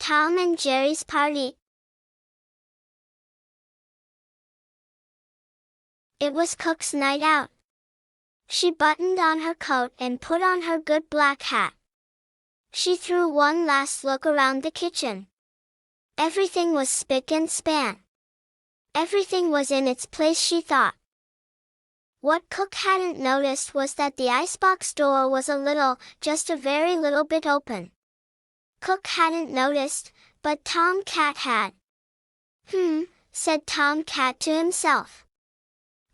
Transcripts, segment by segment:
Tom and Jerry's party. It was Cook's night out. She buttoned on her coat and put on her good black hat. She threw one last look around the kitchen. Everything was spick and span. Everything was in its place, she thought. What Cook hadn't noticed was that the icebox door was just a very little bit open. Cook hadn't noticed, but Tom Cat had. Said Tom Cat to himself.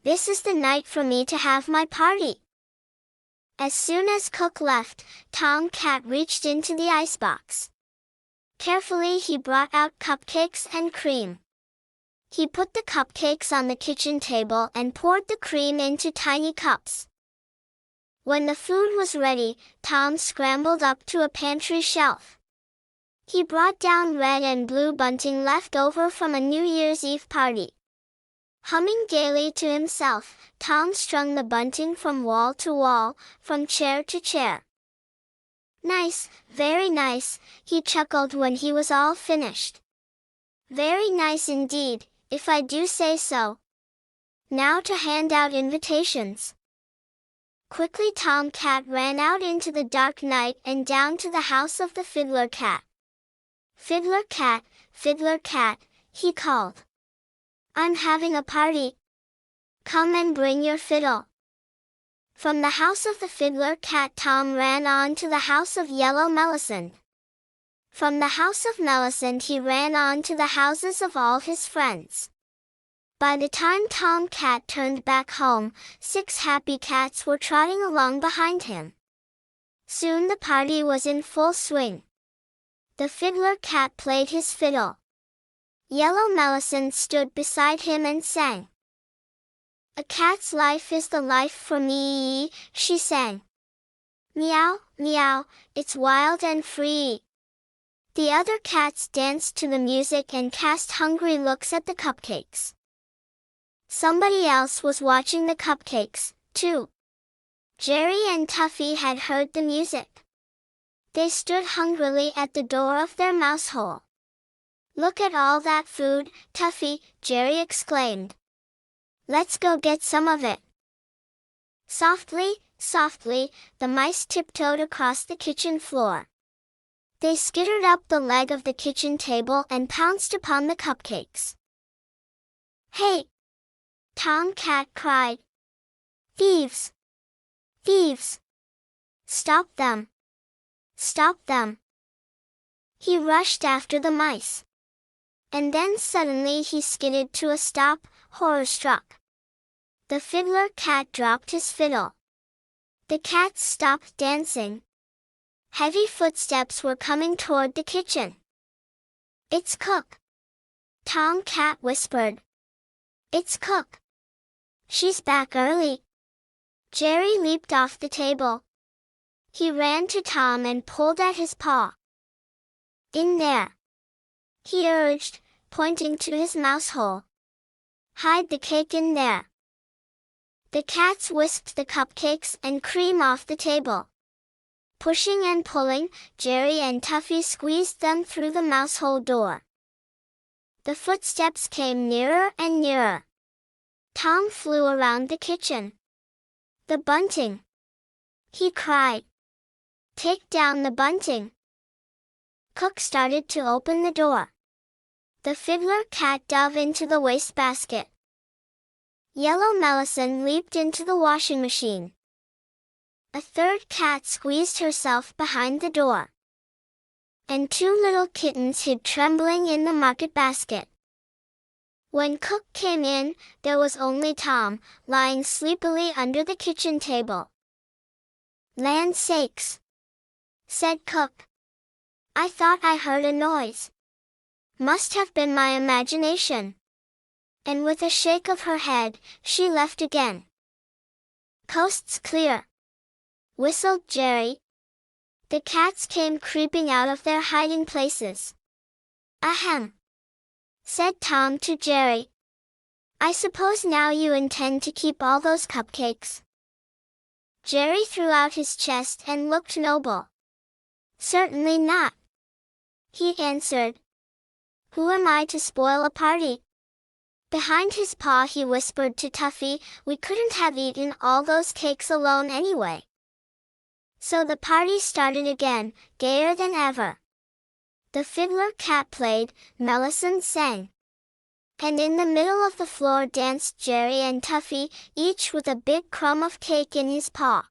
This is the night for me to have my party. As soon as Cook left, Tom Cat reached into the icebox. Carefully he brought out cupcakes and cream. He put the cupcakes on the kitchen table and poured the cream into tiny cups. When the food was ready, Tom scrambled up to a pantry shelf. He brought down red and blue bunting left over from a New Year's Eve party. Humming gaily to himself, Tom strung the bunting from wall to wall, from chair to chair. Nice, very nice, he chuckled when he was all finished. Very nice indeed, if I do say so. Now to hand out invitations. Quickly Tom Cat ran out into the dark night and down to the house of the Fiddler Cat. Fiddler Cat, he called. I'm having a party. Come and bring your fiddle. From the house of the Fiddler Cat Tom ran on to the house of Yellow Melisande. From the house of Melisande he ran on to the houses of all his friends. By the time Tom Cat turned back home, 6 happy cats were trotting along behind him. Soon the party was in full swing. The Fiddler Cat played his fiddle. Yellow Melisande stood beside him and sang. A cat's life is the life for me, she sang. Meow, meow, it's wild and free. The other cats danced to the music and cast hungry looks at the cupcakes. Somebody else was watching the cupcakes, too. Jerry and Tuffy had heard the music. They stood hungrily at the door of their mouse hole. Look at all that food, Tuffy, Jerry exclaimed. Let's go get some of it. Softly, softly, the mice tiptoed across the kitchen floor. They skittered up the leg of the kitchen table and pounced upon the cupcakes. Hey! Tom Cat cried. Thieves! Thieves! Stop them! Stop them! He rushed after the mice. And then suddenly he skidded to a stop, horror-struck. The Fiddler Cat dropped his fiddle. The cats stopped dancing. Heavy footsteps were coming toward the kitchen. It's Cook! Tom Cat whispered. It's Cook! She's back early. Jerry leaped off the table. He ran to Tom and pulled at his paw. In there, he urged, pointing to his mouse hole. Hide the cake in there. The cats whisked the cupcakes and cream off the table. Pushing and pulling, Jerry and Tuffy squeezed them through the mouse hole door. The footsteps came nearer and nearer. Tom flew around the kitchen. The bunting! He cried. Take down the bunting! Cook started to open the door. The Fiddler Cat dove into the wastebasket. Yellow Melisande leaped into the washing machine. A third cat squeezed herself behind the door. And 2 little kittens hid trembling in the market basket. When Cook came in, there was only Tom, lying sleepily under the kitchen table. Land sakes! Said Cook. I thought I heard a noise. Must have been my imagination. And with a shake of her head, she left again. Coast's clear, whistled Jerry. The cats came creeping out of their hiding places. Ahem! Said Tom to Jerry. I suppose now you intend to keep all those cupcakes? Jerry threw out his chest and looked noble. Certainly not. He answered. Who am I to spoil a party? Behind his paw he whispered to Tuffy, we couldn't have eaten all those cakes alone anyway. So the party started again, gayer than ever. The fiddler cat played, Melisande sang. And in the middle of the floor danced Jerry and Tuffy, each with a big crumb of cake in his paw.